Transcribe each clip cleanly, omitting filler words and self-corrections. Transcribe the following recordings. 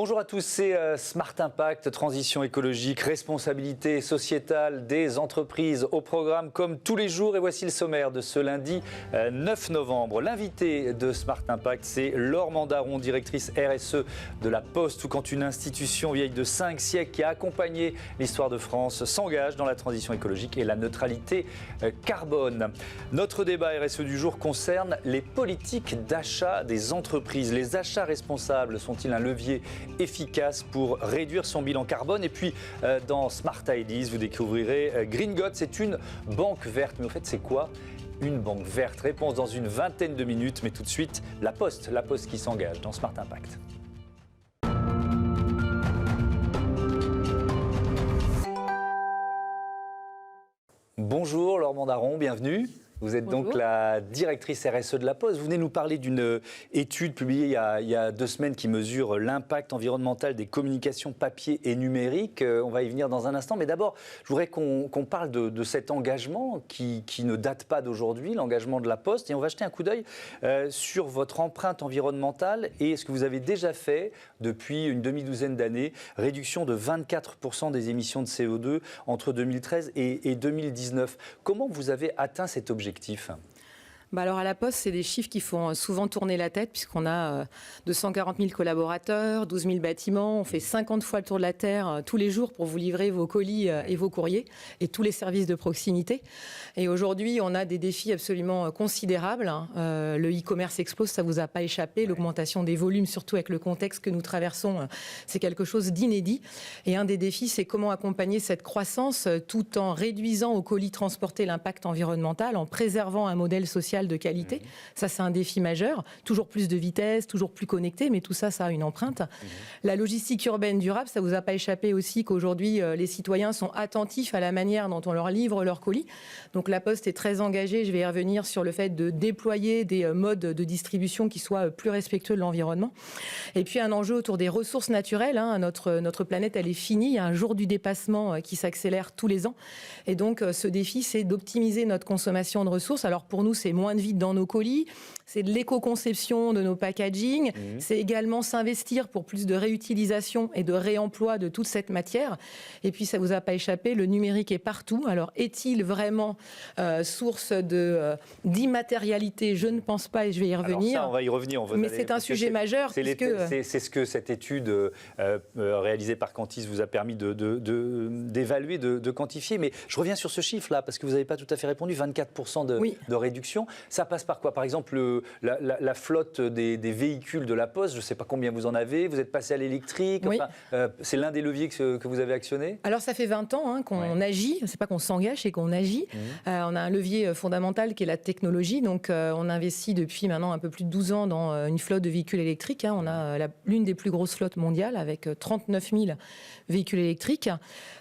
Bonjour à tous, c'est Smart Impact, transition écologique, responsabilité sociétale des entreprises au programme comme tous les jours. Et voici le sommaire de ce lundi 9 novembre. L'invité de Smart Impact, c'est Laure Mandaron, directrice RSE de la Poste, ou quand une institution vieille de 5 siècles qui a accompagné l'histoire de France s'engage dans la transition écologique et la neutralité carbone. Notre débat RSE du jour concerne les politiques d'achat des entreprises. Les achats responsables sont-ils un levier efficace pour réduire son bilan carbone? Et puis dans Smart Ideas, vous découvrirez GreenGot, c'est une banque verte. Mais au fait, c'est quoi une banque verte? Réponse dans une vingtaine de minutes, mais tout de suite, la Poste qui s'engage dans Smart Impact. Bonjour Laure Mandaron, bienvenue. Vous êtes donc la directrice RSE de la Poste. Vous venez nous parler d'une étude publiée il y a 2 semaines qui mesure l'impact environnemental des communications papier et numérique. On va y venir dans un instant. Mais d'abord, je voudrais qu'on parle de cet engagement qui ne date pas d'aujourd'hui, l'engagement de la Poste. Et on va jeter un coup d'œil sur votre empreinte environnementale et ce que vous avez déjà fait depuis une demi-douzaine d'années. Réduction de 24% des émissions de CO2 entre 2013 et 2019. Comment vous avez atteint cet objectif ? Alors à la Poste, c'est des chiffres qui font souvent tourner la tête puisqu'on a 240 000 collaborateurs, 12 000 bâtiments, on fait 50 fois le tour de la Terre tous les jours pour vous livrer vos colis et vos courriers et tous les services de proximité. Et aujourd'hui, on a des défis absolument considérables. Le e-commerce explose, ça ne vous a pas échappé. L'augmentation des volumes, surtout avec le contexte que nous traversons, c'est quelque chose d'inédit. Et un des défis, c'est comment accompagner cette croissance tout en réduisant au colis transporté l'impact environnemental, en préservant un modèle social de qualité. Ça, c'est un défi majeur. Toujours plus de vitesse, toujours plus connecté, mais tout ça, ça a une empreinte. La logistique urbaine durable, ça ne vous a pas échappé aussi qu'aujourd'hui, les citoyens sont attentifs à la manière dont on leur livre leurs colis. Donc la Poste est très engagée, je vais y revenir, sur le fait de déployer des modes de distribution qui soient plus respectueux de l'environnement. Et puis un enjeu autour des ressources naturelles. Notre planète, elle est finie. Il y a un jour du dépassement qui s'accélère tous les ans. Et donc ce défi, c'est d'optimiser notre consommation de ressources. Alors pour nous, c'est moins de vide dans nos colis, c'est de l'éco-conception de nos packaging, c'est également s'investir pour plus de réutilisation et de réemploi de toute cette matière. Et puis ça ne vous a pas échappé, le numérique est partout. Alors est-il vraiment source d'immatérialité? Je ne pense pas et je vais y revenir. Alors ça, on va y revenir. Mais c'est un sujet majeur. C'est ce que cette étude réalisée par Cantis vous a permis d'évaluer, de quantifier. Mais je reviens sur ce chiffre-là, parce que vous n'avez pas tout à fait répondu, 24% de réduction. Ça passe par quoi? Par exemple, la flotte des véhicules de la Poste, je ne sais pas combien vous en avez, vous êtes passé à l'électrique, c'est l'un des leviers que vous avez actionné? Alors ça fait 20 ans qu'on agit, c'est pas qu'on s'engage, c'est qu'on agit. On a un levier fondamental qui est la technologie, donc on investit depuis maintenant un peu plus de 12 ans dans une flotte de véhicules électriques. On a l'une des plus grosses flottes mondiales avec 39 000 véhicules électriques.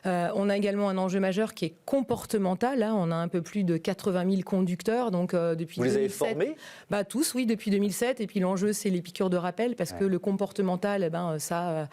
On a également un enjeu majeur qui est comportemental. On a un peu plus de 80 000 conducteurs. Donc, depuis vous les 2007, avez formés? Tous, oui, depuis 2007. Et puis l'enjeu, c'est les piqûres de rappel parce que le comportemental, ça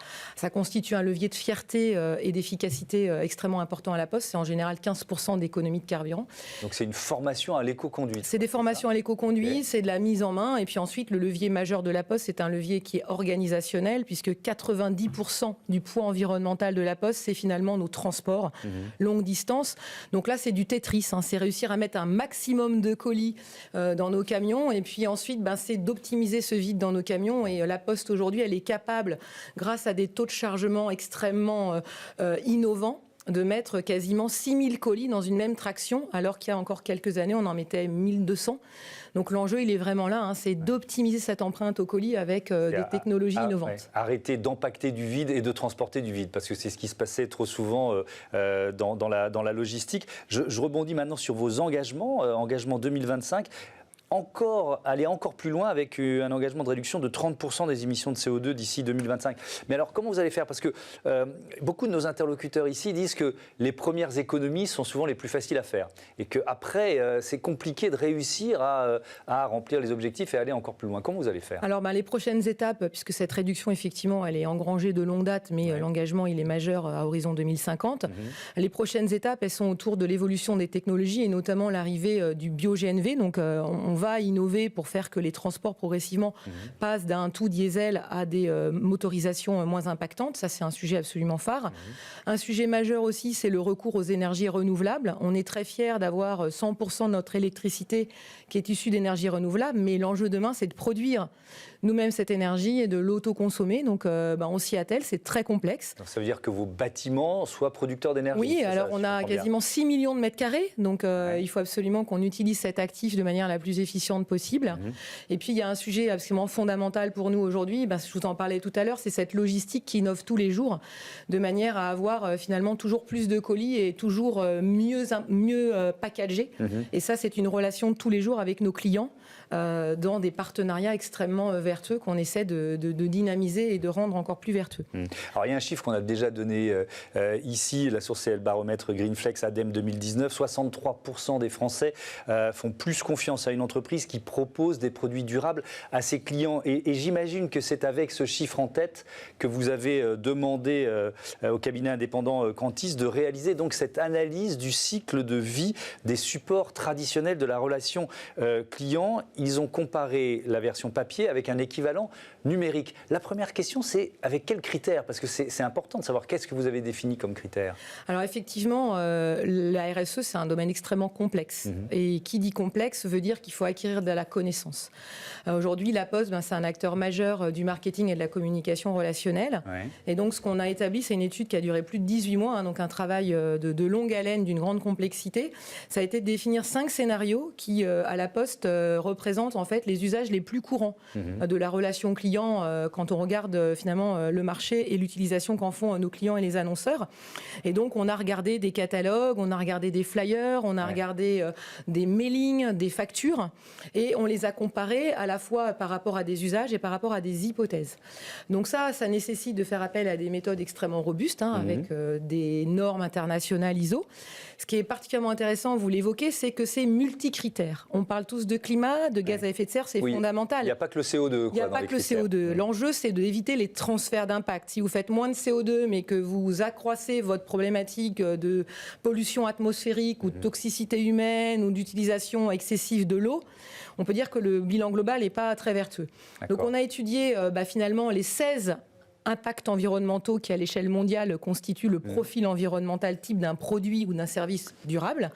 constitue un levier de fierté et d'efficacité extrêmement important à la Poste. C'est en général 15% d'économie de carburant. Donc c'est une formation à l'éco-conduite. C'est des formations à l'éco-conduite, c'est de la mise en main. Et puis ensuite, le levier majeur de la Poste, c'est un levier qui est organisationnel puisque 90% du poids environnemental de la Poste, c'est finalement nos transports longue distance. Donc là, c'est du Tetris. C'est réussir à mettre un maximum de colis dans nos camions. Et puis ensuite, c'est d'optimiser ce vide dans nos camions. Et la Poste, aujourd'hui, elle est capable, grâce à des taux de chargement extrêmement innovants, de mettre quasiment 6 000 colis dans une même traction, alors qu'il y a encore quelques années, on en mettait 1 200. Donc l'enjeu, il est vraiment là, c'est d'optimiser cette empreinte au colis avec des technologies innovantes. Arrêter d'empacter du vide et de transporter du vide, parce que c'est ce qui se passait trop souvent dans la logistique. Je rebondis maintenant sur vos engagements, engagement 2025. Aller encore plus loin avec un engagement de réduction de 30% des émissions de CO2 d'ici 2025. Mais alors, comment vous allez faire? Parce que beaucoup de nos interlocuteurs ici disent que les premières économies sont souvent les plus faciles à faire et qu'après, c'est compliqué de réussir à remplir les objectifs et aller encore plus loin. Comment vous allez faire? Alors, les prochaines étapes, puisque cette réduction, effectivement, elle est engrangée de longue date, mais l'engagement, il est majeur à horizon 2050. Les prochaines étapes, elles sont autour de l'évolution des technologies et notamment l'arrivée du bio-GNV. Donc, on va innover pour faire que les transports progressivement passent d'un tout diesel à des motorisations moins impactantes. Ça, c'est un sujet absolument phare. Un sujet majeur aussi, c'est le recours aux énergies renouvelables. On est très fiers d'avoir 100% de notre électricité qui est issue d'énergie renouvelable, mais l'enjeu demain, c'est de produire nous-mêmes cette énergie et de l'autoconsommer. Donc, on s'y attelle, c'est très complexe. Donc, ça veut dire que vos bâtiments soient producteurs d'énergie? Oui, alors on a quasiment 6 millions de mètres carrés, donc il faut absolument qu'on utilise cet actif de manière la plus efficiente possible. Et puis, il y a un sujet absolument fondamental pour nous aujourd'hui, je vous en parlais tout à l'heure, c'est cette logistique qui innove tous les jours, de manière à avoir finalement toujours plus de colis et toujours mieux packagés. Et ça, c'est une relation de tous les jours avec nos clients, dans des partenariats extrêmement vertueux qu'on essaie de dynamiser et de rendre encore plus vertueux. Alors il y a un chiffre qu'on a déjà donné ici, la source c'est le baromètre Greenflex ADEME 2019, 63% des Français font plus confiance à une entreprise qui propose des produits durables à ses clients. Et j'imagine que c'est avec ce chiffre en tête que vous avez demandé au cabinet indépendant Quantis de réaliser donc cette analyse du cycle de vie des supports traditionnels de la relation client. Ils ont comparé la version papier avec un équivalent numérique. La première question, c'est avec quels critères? Parce que c'est important de savoir qu'est-ce que vous avez défini comme critères. Alors effectivement, la RSE, c'est un domaine extrêmement complexe. Et qui dit complexe veut dire qu'il faut acquérir de la connaissance. Aujourd'hui, La Poste, c'est un acteur majeur du marketing et de la communication relationnelle. Ouais. Et donc, ce qu'on a établi, c'est une étude qui a duré plus de 18 mois, donc un travail de longue haleine, d'une grande complexité. Ça a été de définir 5 scénarios qui, à La Poste, représentent en fait les usages les plus courants de la relation client quand on regarde finalement le marché et l'utilisation qu'en font nos clients et les annonceurs. Et donc, on a regardé des catalogues, on a regardé des flyers, on a regardé des mailings, des factures, et on les a comparés à la fois par rapport à des usages et par rapport à des hypothèses. Donc ça nécessite de faire appel à des méthodes extrêmement robustes, avec des normes internationales ISO. Ce qui est particulièrement intéressant, vous l'évoquez, c'est que c'est multicritères. On parle tous de climat, de gaz à effet de serre, c'est fondamental. Il n'y a pas que le CO2. Il n'y a pas que le CO2. L'enjeu, c'est d'éviter les transferts d'impact. Si vous faites moins de CO2, mais que vous accroissez votre problématique de pollution atmosphérique ou de toxicité humaine ou d'utilisation excessive de l'eau, on peut dire que le bilan global n'est pas très vertueux. Donc on a étudié finalement les 16 impacts environnementaux qui, à l'échelle mondiale, constituent le profil environnemental type d'un produit ou d'un service durable.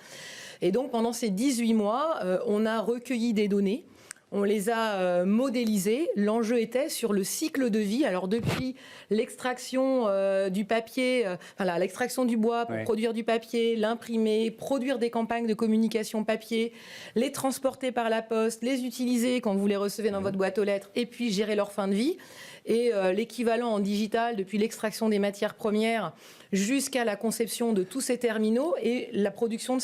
Et donc, pendant ces 18 mois, on a recueilli des données. On les a modélisées. L'enjeu était sur le cycle de vie. Alors depuis l'extraction du papier, l'extraction du bois pour produire du papier, l'imprimer, produire des campagnes de communication papier, les transporter par la poste, les utiliser quand vous les recevez dans votre boîte aux lettres, et puis gérer leur fin de vie. Et l'équivalent en digital, depuis l'extraction des matières premières jusqu'à la conception de tous ces terminaux et la production de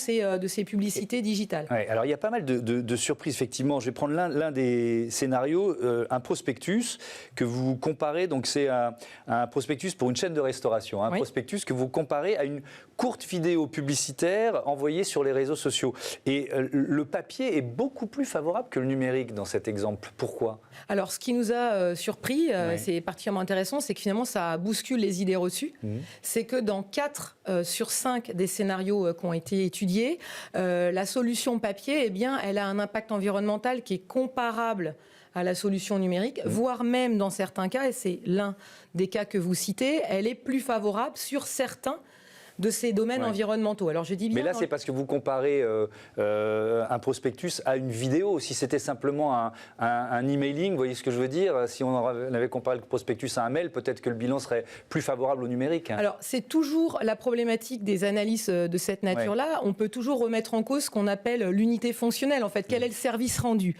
ces publicités digitales. Ouais, alors il y a pas mal de surprises, effectivement. Je vais prendre l'un des scénarios, un prospectus que vous comparez, donc c'est un prospectus pour une chaîne de restauration, un prospectus que vous comparez à une courte vidéo publicitaire envoyée sur les réseaux sociaux. Et le papier est beaucoup plus favorable que le numérique dans cet exemple. Pourquoi ? Alors ce qui nous a surpris, c'est particulièrement intéressant, c'est que finalement ça bouscule les idées reçues. C'est que dans 4 sur 5 des scénarios qui ont été étudiés, la solution papier, elle a un impact environnemental qui est comparable à la solution numérique, voire même dans certains cas, et c'est l'un des cas que vous citez, elle est plus favorable sur certains de ces domaines environnementaux. Alors je dis bien. Mais là, c'est parce que vous comparez un prospectus à une vidéo. Si c'était simplement un emailing, vous voyez ce que je veux dire? Si on avait comparé le prospectus à un mail, peut-être que le bilan serait plus favorable au numérique. Alors c'est toujours la problématique des analyses de cette nature-là. On peut toujours remettre en cause ce qu'on appelle l'unité fonctionnelle. En fait, quel est le service rendu?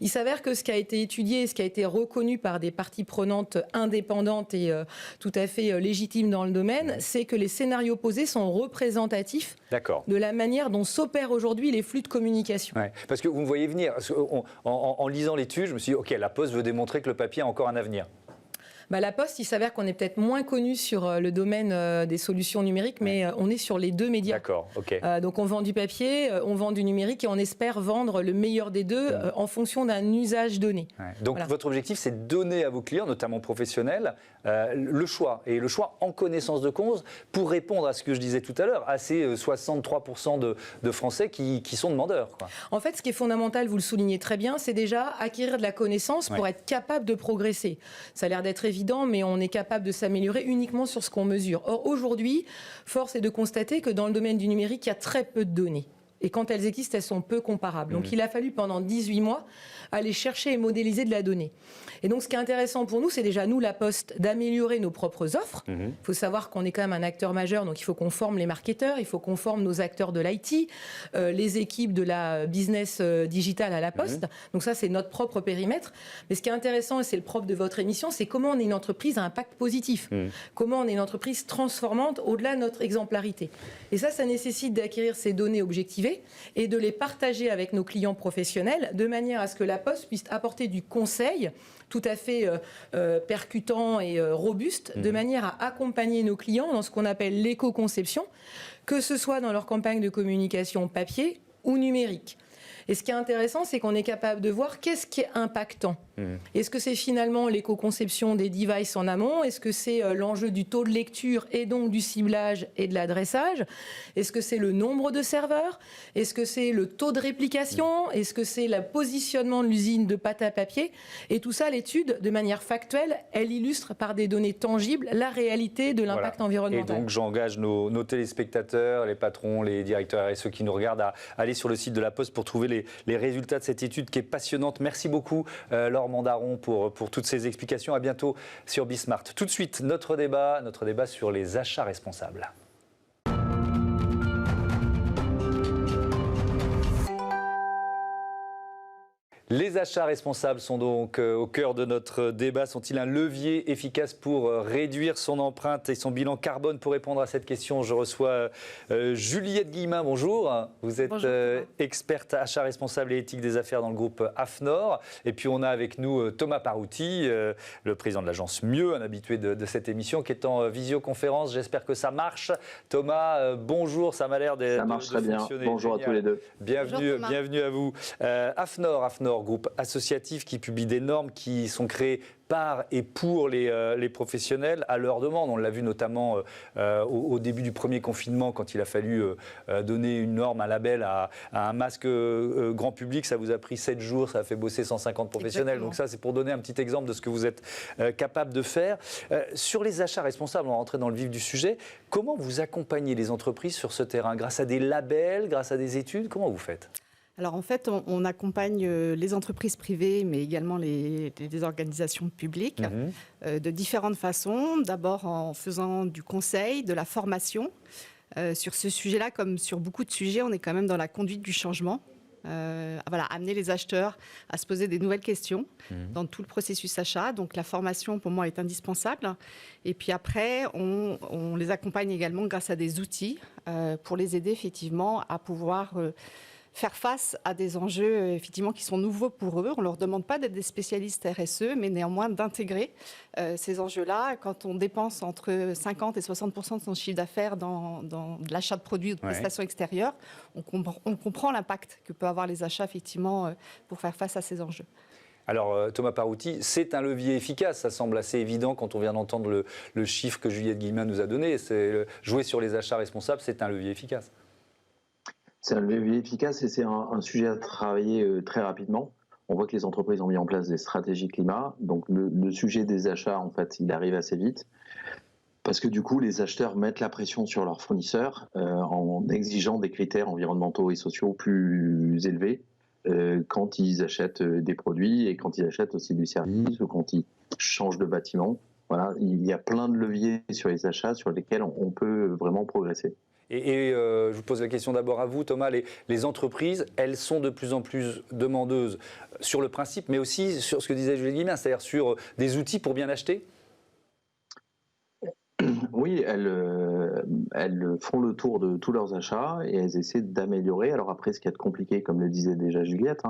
Il s'avère que ce qui a été étudié, ce qui a été reconnu par des parties prenantes indépendantes et tout à fait légitimes dans le domaine, c'est que les scénarios posés sont représentatifs de la manière dont s'opèrent aujourd'hui les flux de communication. Parce que vous me voyez venir, en lisant l'étude, je me suis dit, ok, la Poste veut démontrer que le papier a encore un avenir. La Poste, il s'avère qu'on est peut-être moins connu sur le domaine des solutions numériques, mais on est sur les deux médias. D'accord, ok. Donc on vend du papier, on vend du numérique et on espère vendre le meilleur des deux en fonction d'un usage donné. Ouais. Donc voilà. Votre objectif, c'est de donner à vos clients, notamment professionnels, le choix, et le choix en connaissance de cause, pour répondre à ce que je disais tout à l'heure, à ces 63% de Français qui sont demandeurs, quoi. En fait, ce qui est fondamental, vous le soulignez très bien, c'est déjà acquérir de la connaissance pour être capable de progresser. Ça a l'air d'être évident, mais on est capable de s'améliorer uniquement sur ce qu'on mesure. Or, aujourd'hui, force est de constater que dans le domaine du numérique, il y a très peu de données. Et quand elles existent, elles sont peu comparables. Donc il a fallu pendant 18 mois aller chercher et modéliser de la donnée. Et donc ce qui est intéressant pour nous, c'est déjà nous, la Poste, d'améliorer nos propres offres. Il faut savoir qu'on est quand même un acteur majeur, donc il faut qu'on forme les marketeurs, il faut qu'on forme nos acteurs de l'IT, les équipes de la business digitale à la Poste. Donc ça, c'est notre propre périmètre. Mais ce qui est intéressant, et c'est le propre de votre émission, c'est comment on est une entreprise à impact positif. Comment on est une entreprise transformante au-delà de notre exemplarité. Et ça nécessite d'acquérir ces données objectivées et de les partager avec nos clients professionnels de manière à ce que la Poste puisse apporter du conseil tout à fait percutant et robuste, de manière à accompagner nos clients dans ce qu'on appelle l'éco-conception, que ce soit dans leur campagne de communication papier ou numérique. Et ce qui est intéressant, c'est qu'on est capable de voir qu'est-ce qui est impactant. Est-ce que c'est finalement l'éco-conception des devices en amont? Est-ce que c'est l'enjeu du taux de lecture et donc du ciblage et de l'adressage? Est-ce que c'est le nombre de serveurs? Est-ce que c'est le taux de réplication? Est-ce que c'est le positionnement de l'usine de pâte à papier? Et tout ça, l'étude, de manière factuelle, elle illustre par des données tangibles la réalité de l'impact environnemental. Et donc j'engage nos téléspectateurs, les patrons, les directeurs RSE qui nous regardent à aller sur le site de la Poste pour trouver les résultats de cette étude qui est passionnante. Merci beaucoup Laure Mandaron pour toutes ces explications. À bientôt sur Bismart. Tout de suite, notre débat sur les achats responsables. Les achats responsables sont donc au cœur de notre débat. Sont-ils un levier efficace pour réduire son empreinte et son bilan carbone? Pour répondre à cette question, je reçois Juliette Guillemin. Bonjour. Vous êtes experte achat responsable et éthique des affaires dans le groupe AFNOR. Et puis on a avec nous Thomas Parouti, le président de l'agence Mieux, un habitué de cette émission, qui est en visioconférence. J'espère que ça marche. Thomas, bonjour. Ça m'a l'air de Ça marche très bien. Bonjour à tous les deux. Bienvenue à vous. AFNOR, groupe associatif qui publie des normes qui sont créées par et pour les professionnels à leur demande. On l'a vu notamment au début du premier confinement, quand il a fallu donner une norme, un label à un masque grand public. Ça vous a pris 7 jours, ça a fait bosser 150 professionnels. Exactement. Donc ça, c'est pour donner un petit exemple de ce que vous êtes capable de faire. Sur les achats responsables, on va rentrer dans le vif du sujet. Comment vous accompagnez les entreprises sur ce terrain? Grâce à des labels, grâce à des études? Comment vous faites? Alors en fait, on accompagne les entreprises privées, mais également les organisations publiques de différentes façons. D'abord en faisant du conseil, de la formation. Sur ce sujet-là, comme sur beaucoup de sujets, on est quand même dans la conduite du changement. Amener les acheteurs à se poser des nouvelles questions dans tout le processus achat. Donc la formation, pour moi, est indispensable. Et puis après, on les accompagne également grâce à des outils pour les aider effectivement à pouvoir faire face à des enjeux effectivement qui sont nouveaux pour eux. On ne leur demande pas d'être des spécialistes RSE, mais néanmoins d'intégrer ces enjeux-là. Quand on dépense entre 50 et 60% de son chiffre d'affaires dans l'achat de produits ou de prestations extérieures, on comprend l'impact que peuvent avoir les achats effectivement pour faire face à ces enjeux. Alors Thomas Parouti, c'est un levier efficace, ça semble assez évident quand on vient d'entendre le chiffre que Juliette Guillemin nous a donné. Jouer sur les achats responsables, c'est un levier efficace. C'est un levier efficace et c'est un sujet à travailler très rapidement. On voit que les entreprises ont mis en place des stratégies climat. Donc le sujet des achats, en fait, il arrive assez vite. Parce que du coup, les acheteurs mettent la pression sur leurs fournisseurs en exigeant des critères environnementaux et sociaux plus élevés quand ils achètent des produits et quand ils achètent aussi du service ou quand ils changent de bâtiment. Voilà, il y a plein de leviers sur les achats sur lesquels on peut vraiment progresser. Et je vous pose la question d'abord à vous, Thomas. Les entreprises, elles sont de plus en plus demandeuses sur le principe, mais aussi sur ce que disait Juliette Guillemin, c'est-à-dire sur des outils pour bien acheter. Oui, elles font le tour de tous leurs achats et elles essaient d'améliorer. Alors après, ce qui est compliqué, comme le disait déjà Juliette,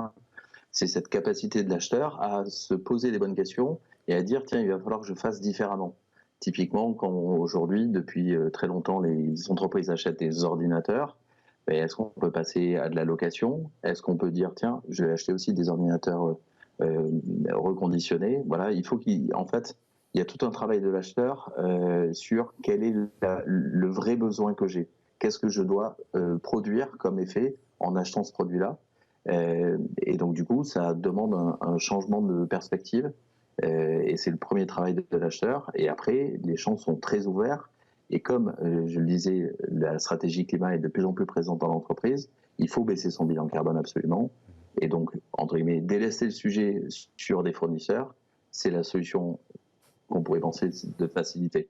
C'est cette capacité de l'acheteur à se poser les bonnes questions et à dire, tiens, il va falloir que je fasse différemment. Typiquement, quand aujourd'hui, depuis très longtemps, les entreprises achètent des ordinateurs, est-ce qu'on peut passer à de la location? Est-ce qu'on peut dire, tiens, je vais acheter aussi des ordinateurs reconditionnés? Voilà, il faut qu'en fait, il y a tout un travail de l'acheteur sur quel est le vrai besoin que j'ai. Qu'est-ce que je dois produire comme effet en achetant ce produit-là? Et donc, du coup, ça demande un changement de perspective. Et c'est le premier travail de l'acheteur. Et après, les champs sont très ouverts. Et comme je le disais, la stratégie climat est de plus en plus présente dans l'entreprise, il faut baisser son bilan carbone absolument. Et donc, entre guillemets, délaisser le sujet sur des fournisseurs, c'est la solution qu'on pourrait penser de facilité.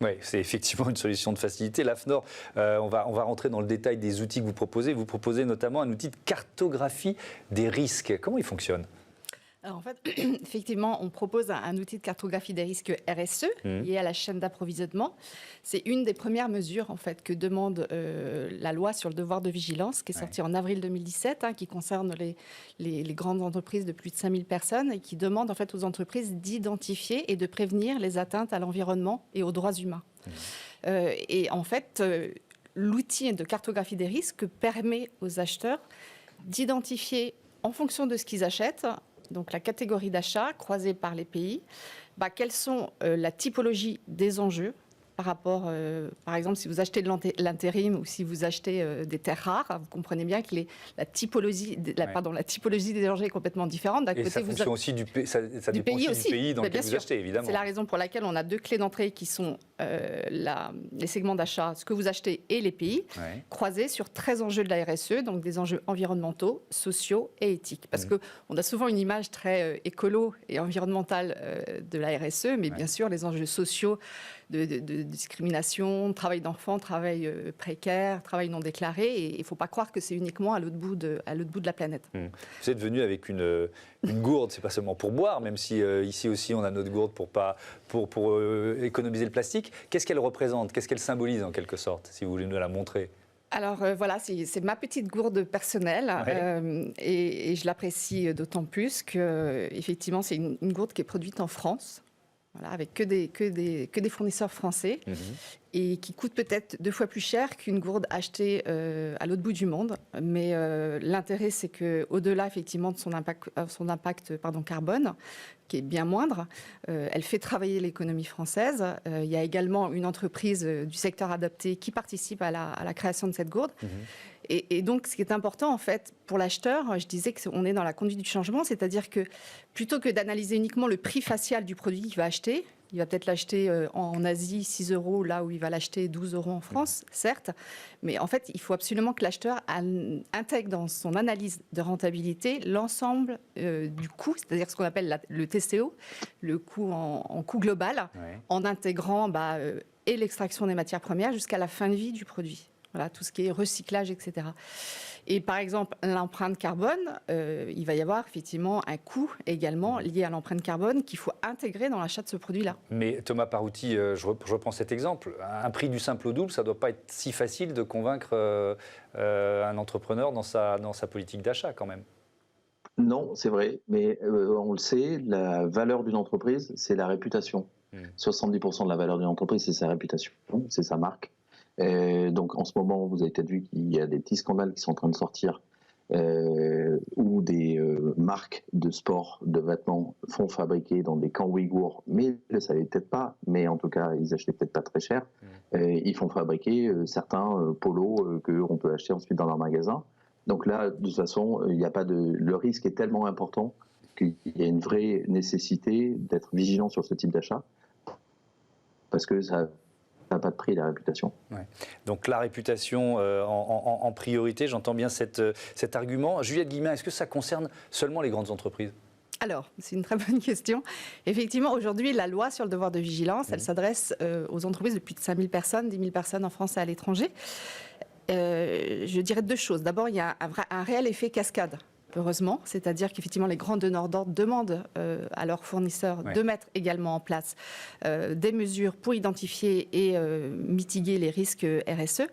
Oui, c'est effectivement une solution de facilité. L'AFNOR, on va rentrer dans le détail des outils que vous proposez. Vous proposez notamment un outil de cartographie des risques. Comment il fonctionne ? Alors en fait, effectivement, on propose un outil de cartographie des risques RSE lié à la chaîne d'approvisionnement. C'est une des premières mesures en fait que demande la loi sur le devoir de vigilance, qui est sortie en avril 2017, qui concerne les grandes entreprises de plus de 5000 personnes et qui demande en fait aux entreprises d'identifier et de prévenir les atteintes à l'environnement et aux droits humains. Et en fait, l'outil de cartographie des risques permet aux acheteurs d'identifier en fonction de ce qu'ils achètent, donc la catégorie d'achat croisée par les pays, quelles sont la typologie des enjeux par rapport, par exemple, si vous achetez de l'intérim ou si vous achetez des terres rares, vous comprenez bien que la typologie des enjeux est complètement différente. Et ça fonctionne aussi ça dépend aussi du pays dans lequel vous achetez, évidemment. C'est la raison pour laquelle on a deux clés d'entrée qui sont les segments d'achat, ce que vous achetez et les pays, croisés sur 13 enjeux de la RSE, donc des enjeux environnementaux, sociaux et éthiques. Parce qu'on a souvent une image très écolo et environnementale de la RSE, mais bien sûr, les enjeux sociaux de discrimination, de travail d'enfants, travail précaire, travail non déclaré. Et il ne faut pas croire que c'est uniquement à l'autre bout de la planète. Vous êtes venu avec une gourde, c'est pas seulement pour boire, même si ici aussi on a notre gourde pour économiser le plastique. Qu'est-ce qu'elle représente? Qu'est-ce qu'elle symbolise en quelque sorte, si vous voulez nous la montrer? Alors voilà, c'est ma petite gourde personnelle et je l'apprécie d'autant plus que effectivement c'est une gourde qui est produite en France. Voilà, avec que des fournisseurs français et qui coûte peut-être 2 fois plus cher qu'une gourde achetée à l'autre bout du monde. Mais l'intérêt, c'est qu'au-delà effectivement de son impact carbone, qui est bien moindre, elle fait travailler l'économie française. Il y a également une entreprise du secteur adapté qui participe à la création de cette gourde. Et donc, ce qui est important, en fait, pour l'acheteur, je disais qu'on est dans la conduite du changement, c'est-à-dire que plutôt que d'analyser uniquement le prix facial du produit qu'il va acheter, il va peut-être l'acheter en Asie 6 €, là où il va l'acheter 12 € en France, certes, mais en fait, il faut absolument que l'acheteur intègre dans son analyse de rentabilité l'ensemble du coût, c'est-à-dire ce qu'on appelle le TCO, le coût en coût global, en intégrant et l'extraction des matières premières jusqu'à la fin de vie du produit. Voilà, tout ce qui est recyclage, etc. Et par exemple, l'empreinte carbone, il va y avoir effectivement un coût également lié à l'empreinte carbone qu'il faut intégrer dans l'achat de ce produit-là. Mais Thomas Parouti, je reprends cet exemple. Un prix du simple au double, ça ne doit pas être si facile de convaincre un entrepreneur dans sa politique d'achat quand même. Non, c'est vrai, mais on le sait, la valeur d'une entreprise, c'est la réputation. 70% de la valeur d'une entreprise, c'est sa réputation, c'est sa marque. Donc en ce moment, vous avez peut-être vu qu'il y a des petits scandales qui sont en train de sortir où des marques de sport, de vêtements font fabriquer dans des camps ouïghours, mais ils ne le savaient peut-être pas, mais en tout cas, ils achetaient peut-être pas très cher. Ils font fabriquer certains polos qu'on peut acheter ensuite dans leur magasin. Donc là, de toute façon, il n'y a pas le risque est tellement important qu'il y a une vraie nécessité d'être vigilant sur ce type d'achat parce que ça n'a pas de prix, la réputation. Donc la réputation en priorité, j'entends bien cet argument. Juliette Guillemin, est-ce que ça concerne seulement les grandes entreprises ? Alors, c'est une très bonne question. Effectivement, aujourd'hui, la loi sur le devoir de vigilance, elle s'adresse aux entreprises de plus de 5000 personnes, 10 000 personnes en France et à l'étranger. Je dirais 2 choses. D'abord, il y a un réel effet cascade. Heureusement, c'est-à-dire qu'effectivement les grands donneurs d'ordre demandent à leurs fournisseurs de mettre également en place des mesures pour identifier et mitiguer les risques RSE.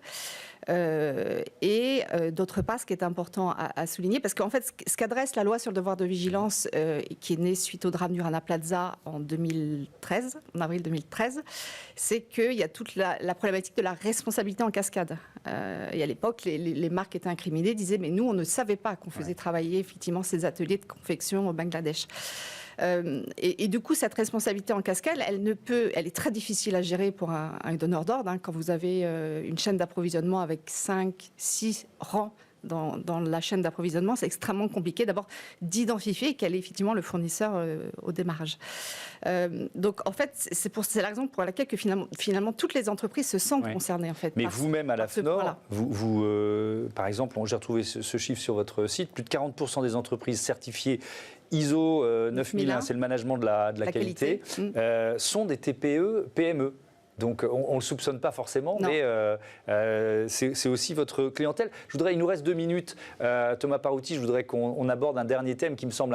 Et d'autre part, ce qui est important à souligner, parce qu'en fait, ce qu'adresse la loi sur le devoir de vigilance, qui est née suite au drame du Rana Plaza en avril 2013, c'est qu'il y a toute la problématique de la responsabilité en cascade. Et à l'époque, les marques étaient incriminées, disaient, mais nous, on ne savait pas qu'on faisait travailler effectivement ces ateliers de confection au Bangladesh. Et du coup, cette responsabilité en cascade, elle est très difficile à gérer pour un donneur d'ordre. Quand vous avez une chaîne d'approvisionnement avec 5, 6 rangs dans la chaîne d'approvisionnement, c'est extrêmement compliqué d'abord d'identifier quel est effectivement le fournisseur au démarrage. Donc en fait, c'est la raison pour laquelle que finalement toutes les entreprises se sentent concernées en fait. Mais vous-même à l'AFNOR, par exemple, j'ai retrouvé ce chiffre sur votre site, plus de 40% des entreprises certifiées ISO 9001, c'est le management de la qualité, sont des TPE, PME. Donc on ne le soupçonne pas forcément, mais c'est aussi votre clientèle. Il nous reste 2 minutes. Thomas Parouti, je voudrais qu'on aborde un dernier thème qui me semble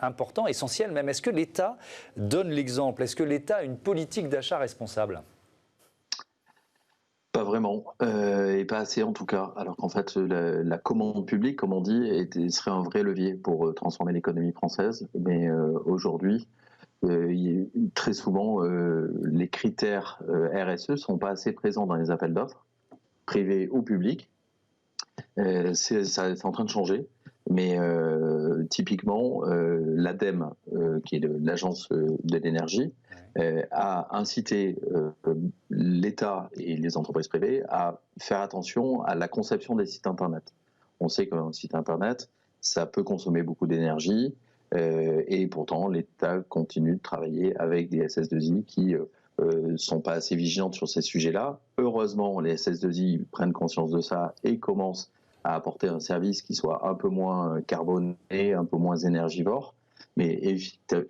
important, essentiel même. Est-ce que l'État donne l'exemple? Est-ce que l'État a une politique d'achat responsable? Pas vraiment, et pas assez en tout cas. Alors qu'en fait, la commande publique, comme on dit, serait un vrai levier pour transformer l'économie française. Mais aujourd'hui, très souvent, les critères RSE ne sont pas assez présents dans les appels d'offres, privés ou publics. C'est en train de changer. Mais typiquement, l'ADEME, qui est l'agence de l'énergie, a incité l'État et les entreprises privées à faire attention à la conception des sites Internet. On sait qu'un site Internet, ça peut consommer beaucoup d'énergie, et pourtant l'État continue de travailler avec des SS2I qui sont pas assez vigilantes sur ces sujets-là. Heureusement, les SS2I prennent conscience de ça et commencent à apporter un service qui soit un peu moins carboné, un peu moins énergivore. Mais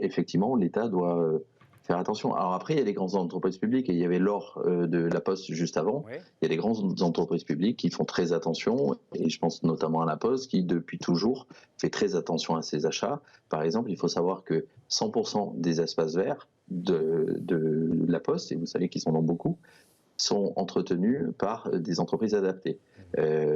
effectivement, l'État doit faire attention. Alors après, il y a les grandes entreprises publiques, et il y avait l'or de La Poste juste avant. Oui. Il y a des grandes entreprises publiques qui font très attention, et je pense notamment à La Poste, qui depuis toujours fait très attention à ses achats. Par exemple, il faut savoir que 100% des espaces verts de La Poste, et vous savez qu'ils sont dans beaucoup, sont entretenus par des entreprises adaptées.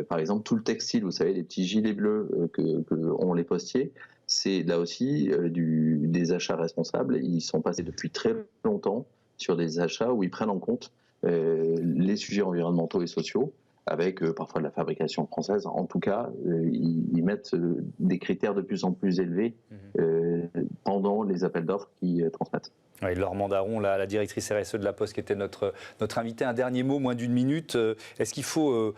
Par exemple, tout le textile, vous savez, les petits gilets bleus que ont les postiers, c'est là aussi des achats responsables. Ils sont passés depuis très longtemps sur des achats où ils prennent en compte les sujets environnementaux et sociaux, avec parfois de la fabrication française. En tout cas, ils mettent des critères de plus en plus élevés pendant les appels d'offres qu'ils transmettent. Oui, Laure Mandaron, la directrice RSE de La Poste, qui était notre invitée. Un dernier mot, moins d'une minute. Est-ce qu'il faut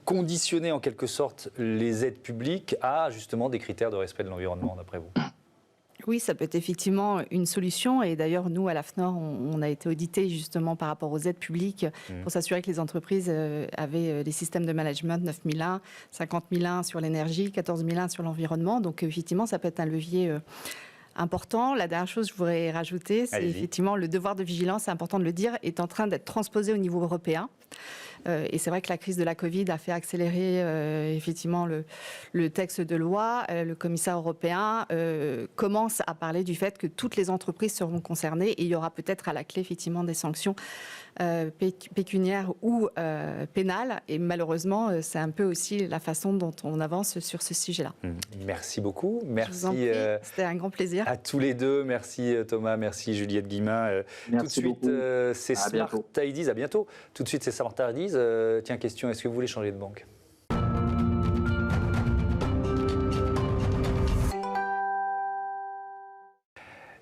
conditionner en quelque sorte les aides publiques à justement des critères de respect de l'environnement, d'après vous? Oui, ça peut être effectivement une solution. Et d'ailleurs, nous, à l'AFNOR, on a été audités justement par rapport aux aides publiques pour s'assurer que les entreprises avaient des systèmes de management 9001, 50001 sur l'énergie, 14001 sur l'environnement. Donc, effectivement, ça peut être un levier important. La dernière chose que je voudrais rajouter, c'est effectivement le devoir de vigilance, c'est important de le dire, est en train d'être transposé au niveau européen. Et c'est vrai que la crise de la Covid a fait accélérer effectivement le texte de loi. Le commissaire européen commence à parler du fait que toutes les entreprises seront concernées et il y aura peut-être à la clé effectivement des sanctions pécuniaires ou pénales. Et malheureusement, c'est un peu aussi la façon dont on avance sur ce sujet-là. Merci beaucoup. Merci. C'était un grand plaisir. À tous les deux. Merci Thomas, merci Juliette Guillemin. Merci tout de suite, c'est Smart Ideas. À bientôt. Tout de suite, c'est Smart Ideas. Tiens, question, est-ce que vous voulez changer de banque ?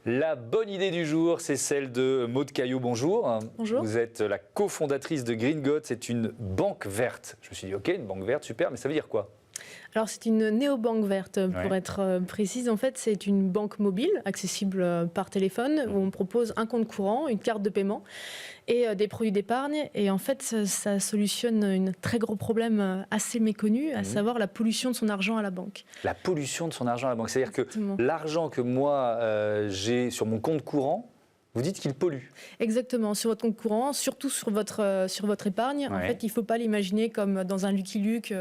La bonne idée du jour, c'est celle de Maude Caillot. Bonjour. Bonjour. Vous êtes la cofondatrice de Green God. C'est une banque verte. Je me suis dit, ok, une banque verte, super, mais ça veut dire quoi ? Alors c'est une néobanque verte, pour être précise. En fait, c'est une banque mobile, accessible par téléphone, où on propose un compte courant, une carte de paiement et des produits d'épargne. Et en fait, ça solutionne un très gros problème assez méconnu, à savoir la pollution de son argent à la banque. La pollution de son argent à la banque, c'est-à-dire que l'argent que moi j'ai sur mon compte courant, Vous dites qu'il pollue. Exactement, sur votre compte courant, surtout sur votre épargne. Ouais. En fait, il ne faut pas l'imaginer comme dans un Lucky Luke,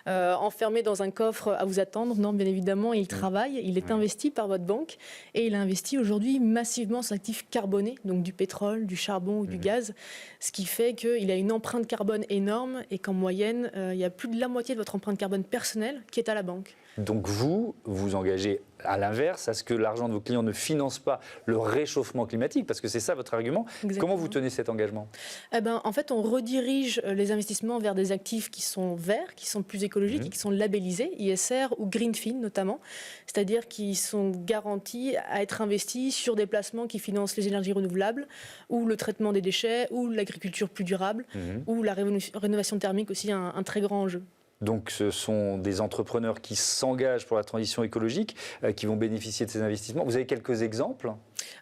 enfermé dans un coffre à vous attendre. Non, bien évidemment, il travaille, il est investi par votre banque et il investit aujourd'hui massivement sur l'actif carboné, donc du pétrole, du charbon ou du gaz, ce qui fait qu'il a une empreinte carbone énorme et qu'en moyenne, il y a plus de la moitié de votre empreinte carbone personnelle qui est à la banque. Donc vous engagez à l'inverse, à ce que l'argent de vos clients ne finance pas le réchauffement climatique, parce que c'est ça votre argument. Exactement. Comment vous tenez cet engagement? En fait, on redirige les investissements vers des actifs qui sont verts, qui sont plus écologiques et qui sont labellisés, ISR ou Greenfin notamment, c'est-à-dire qui sont garantis à être investis sur des placements qui financent les énergies renouvelables, ou le traitement des déchets, ou l'agriculture plus durable, ou la rénovation thermique aussi, un très grand enjeu. Donc ce sont des entrepreneurs qui s'engagent pour la transition écologique, qui vont bénéficier de ces investissements. Vous avez quelques exemples?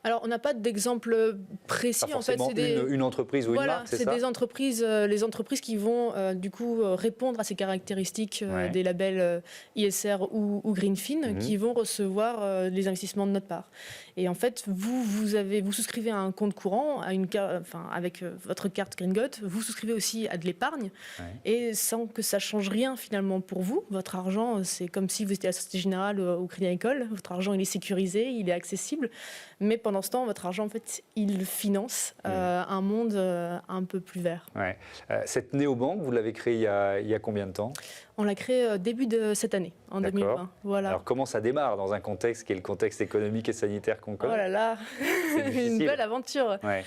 Alors, on n'a pas d'exemple précis. Pas forcément en fait, une entreprise ou une marque, c'est ça? Voilà, c'est des entreprises, les entreprises qui vont du coup répondre à ces caractéristiques des labels ISR ou Greenfin, qui vont recevoir les investissements de notre part. Et en fait, vous souscrivez à un compte courant, avec votre carte Green-Got, vous souscrivez aussi à de l'épargne, et sans que ça change rien finalement pour vous. Votre argent, c'est comme si vous étiez à la Société Générale ou au Crédit Agricole. Votre argent, il est sécurisé, il est accessible. Mais pendant ce temps, votre argent, en fait, il finance un monde un peu plus vert. Ouais. Cette néobanque, vous l'avez créée il y a combien de temps? On l'a créée début de cette année, en 2020. Voilà. Alors comment ça démarre dans un contexte qui est le contexte économique et sanitaire qu'on connaît? Oh là là, une belle aventure. Ouais.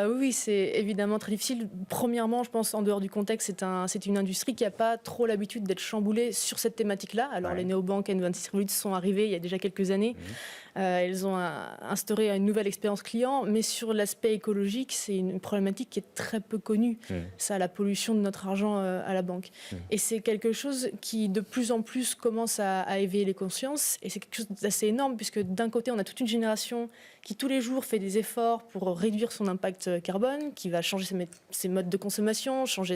Oui, c'est évidemment très difficile. Premièrement, je pense, en dehors du contexte, c'est une industrie qui n'a pas trop l'habitude d'être chamboulée sur cette thématique-là. Alors les néobanques N26 Revolut sont arrivées il y a déjà quelques années. Elles ont instauré une nouvelle expérience client, mais sur l'aspect écologique, c'est une problématique qui est très peu connue. Ça, la pollution de notre argent à la banque. Et c'est quelque chose qui, de plus en plus, commence à éveiller les consciences. Et c'est quelque chose d'assez énorme, puisque d'un côté, on a toute une génération qui, tous les jours, fait des efforts pour réduire son impact carbone, qui va changer ses modes de consommation, changer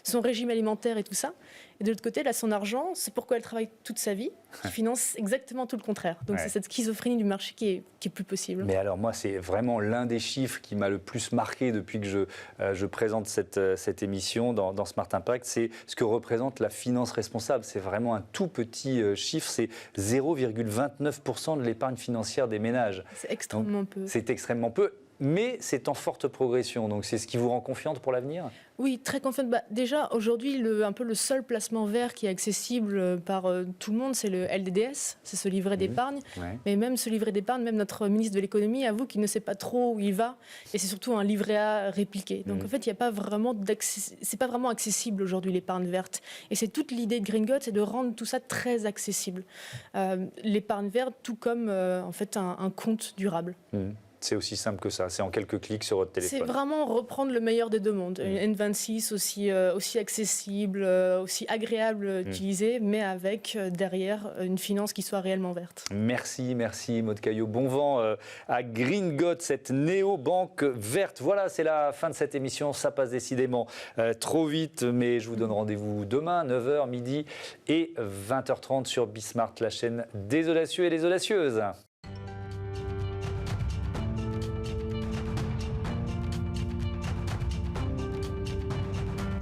son régime alimentaire et tout ça. Et de l'autre côté, là, son argent, c'est pourquoi elle travaille toute sa vie, qui finance exactement tout le contraire. Donc c'est cette schizophrénie du marché qui est plus possible. Mais alors moi, c'est vraiment l'un des chiffres qui m'a le plus marqué depuis que je présente cette émission dans Smart Impact, c'est ce que représente la finance responsable. C'est vraiment un tout petit chiffre, c'est 0,29% de l'épargne financière des ménages. C'est extrêmement peu. C'est extrêmement peu. Mais c'est en forte progression, donc c'est ce qui vous rend confiante pour l'avenir? Oui, très confiante. Déjà, aujourd'hui, un peu le seul placement vert qui est accessible par tout le monde, c'est le LDDS, c'est ce livret d'épargne. Mais même ce livret d'épargne, même notre ministre de l'économie avoue qu'il ne sait pas trop où il va, et c'est surtout un livret A répliqué. Donc en fait, il n'y a pas vraiment c'est pas vraiment accessible aujourd'hui l'épargne verte. Et c'est toute l'idée de Green-Got, c'est de rendre tout ça très accessible. L'épargne verte, tout comme en fait un compte durable. C'est aussi simple que ça, c'est en quelques clics sur votre téléphone. C'est vraiment reprendre le meilleur des deux mondes. Une N26 aussi accessible, aussi agréable à utiliser, mais avec derrière une finance qui soit réellement verte. Merci Maud Caillot. Bon vent à Green-Got, cette néo-banque verte. Voilà, c'est la fin de cette émission. Ça passe décidément trop vite, mais je vous donne rendez-vous demain, 9h, midi et 20h30 sur Bismart, la chaîne des audacieux et des audacieuses.